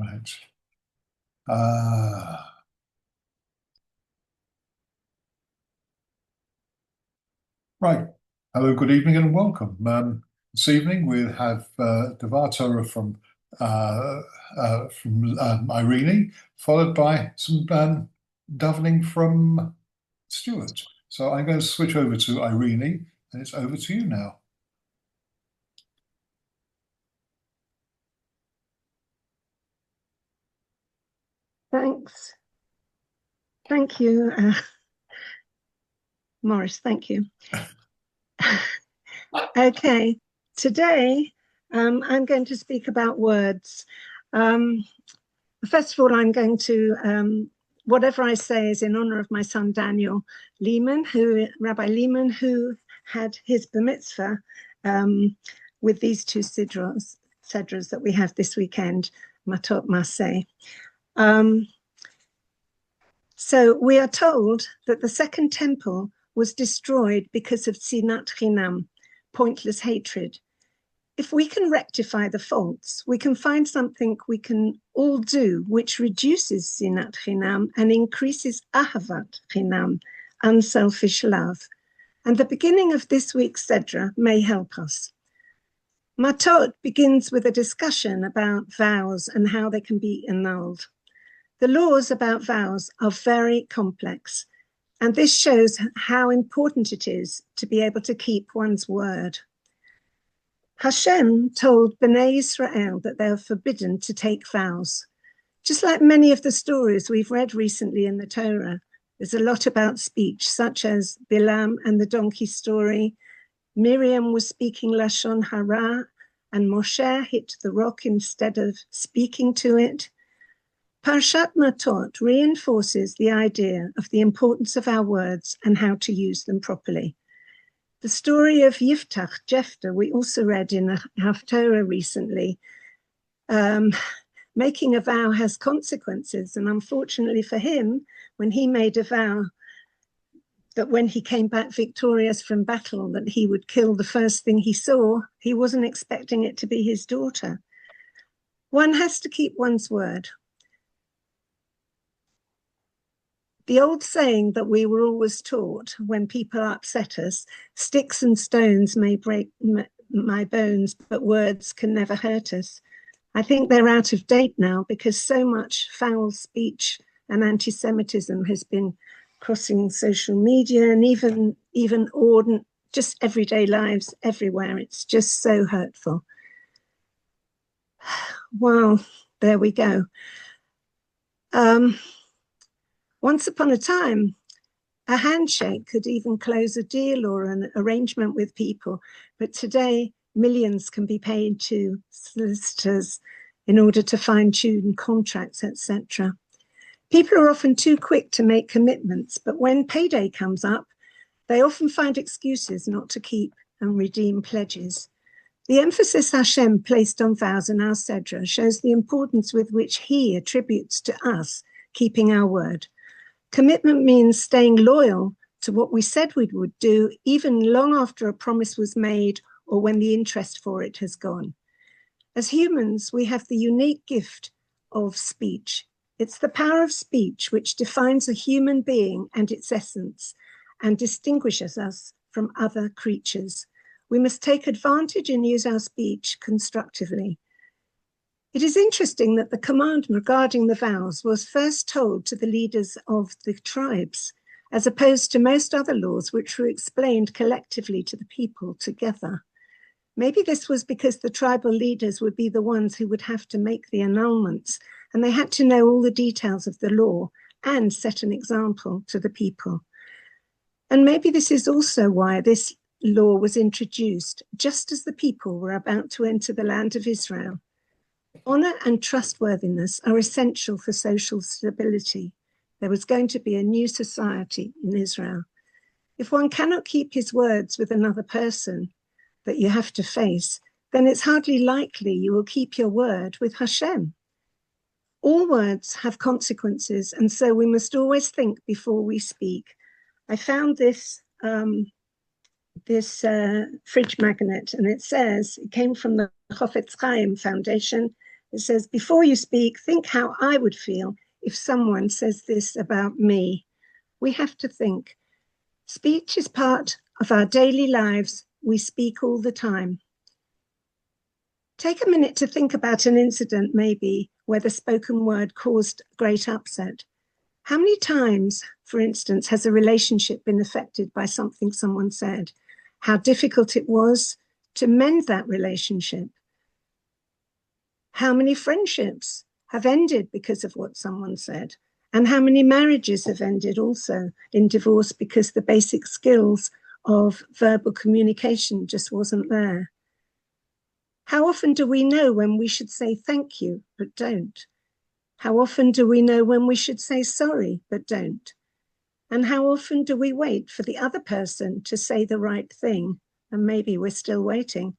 Right. Uh, right. Hello, good evening, and welcome. This evening we have Devar Torah from Irene, followed by some davening from Stuart. So I'm going to switch over to Irene, and it's over to you now. Thanks. Thank you, Morris. Thank you. Okay, today I'm going to speak about words. First of all, I'm going to, whatever I say is in honor of my son Daniel Leeman, Rabbi Leeman, who had his bar mitzvah with these two sedras that we have this weekend, Matot Maseh. So we are told that the second temple was destroyed because of sinat chinam, pointless hatred. If we can rectify the faults, we can find something we can all do which reduces sinat chinam and increases ahavat chinam, unselfish love. And the beginning of this week's Sedra may help us. Matot begins with a discussion about vows and how they can be annulled. The laws about vows are very complex, and this shows how important it is to be able to keep one's word. Hashem told Bnei Israel that they are forbidden to take vows. Just like many of the stories we've read recently in the Torah, there's a lot about speech, such as Bilam and the donkey story. Miriam was speaking Lashon Hara, and Moshe hit the rock instead of speaking to it. Parshat Matot reinforces the idea of the importance of our words and how to use them properly. The story of Yiftach, Jephthah, we also read in the Haftorah recently. Making a vow has consequences, and unfortunately for him, when he made a vow that when he came back victorious from battle, that he would kill the first thing he saw, he wasn't expecting it to be his daughter. One has to keep one's word. The old saying that we were always taught when people upset us, sticks and stones may break my bones, but words can never hurt us. I think they're out of date now because so much foul speech and anti-Semitism has been crossing social media and even just everyday lives everywhere. It's just so hurtful. Well, there we go. Once upon a time, a handshake could even close a deal or an arrangement with people. But today, millions can be paid to solicitors in order to fine-tune contracts, etc. People are often too quick to make commitments, but when payday comes up, they often find excuses not to keep and redeem pledges. The emphasis Hashem placed on vows in our Sedra shows the importance with which he attributes to us keeping our word. Commitment means staying loyal to what we said we would do, even long after a promise was made or when the interest for it has gone. As humans, we have the unique gift of speech. It's the power of speech which defines a human being and its essence and distinguishes us from other creatures. We must take advantage and use our speech constructively. It is interesting that the command regarding the vows was first told to the leaders of the tribes, as opposed to most other laws which were explained collectively to the people together. Maybe this was because the tribal leaders would be the ones who would have to make the annulments, and they had to know all the details of the law and set an example to the people. And maybe this is also why this law was introduced, just as the people were about to enter the land of Israel. Honor and trustworthiness are essential for social stability. There was going to be a new society in Israel. If one cannot keep his words with another person that you have to face, then it's hardly likely you will keep your word with Hashem. All words have consequences, and so we must always think before we speak. I found this fridge magnet, and it says it came from the Chofetz Chaim Foundation. It says, before you speak, think how I would feel if someone says this about me. We have to think. Speech is part of our daily lives. We speak all the time. Take a minute to think about an incident, maybe, where the spoken word caused great upset. How many times, for instance, has a relationship been affected by something someone said? How difficult it was to mend that relationship? How many friendships have ended because of what someone said? And how many marriages have ended also in divorce because the basic skills of verbal communication just wasn't there? How often do we know when we should say thank you, but don't? How often do we know when we should say sorry, but don't? And how often do we wait for the other person to say the right thing? And maybe we're still waiting.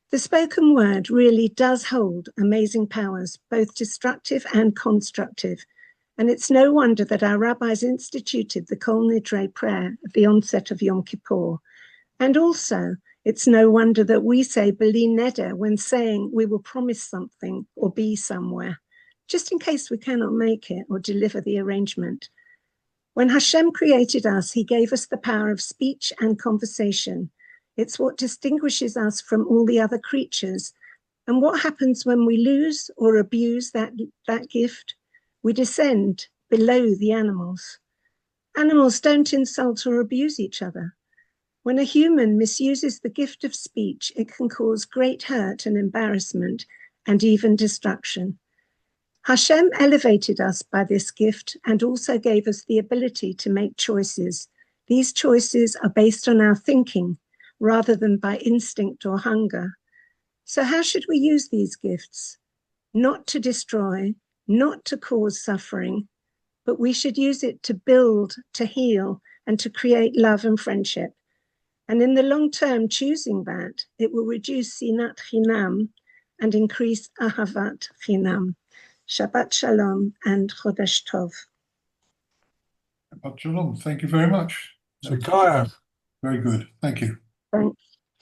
The spoken word really does hold amazing powers, both destructive and constructive. And it's no wonder that our rabbis instituted the Kol Nidre prayer at the onset of Yom Kippur. And also, it's no wonder that we say B'li Neder when saying we will promise something or be somewhere, just in case we cannot make it or deliver the arrangement. When Hashem created us, he gave us the power of speech and conversation. It's what distinguishes us from all the other creatures. And what happens when we lose or abuse that gift? We descend below the animals. Animals don't insult or abuse each other. When a human misuses the gift of speech, it can cause great hurt and embarrassment and even destruction. Hashem elevated us by this gift and also gave us the ability to make choices. These choices are based on our thinking rather than by instinct or hunger. So how should we use these gifts? Not to destroy, not to cause suffering, but we should use it to build, to heal, and to create love and friendship. And in the long term, choosing that, it will reduce sinat chinam and increase ahavat chinam. Shabbat shalom and chodesh tov. Shabbat shalom. Thank you very much. Shakaya. Very good. Thank you. Thank you.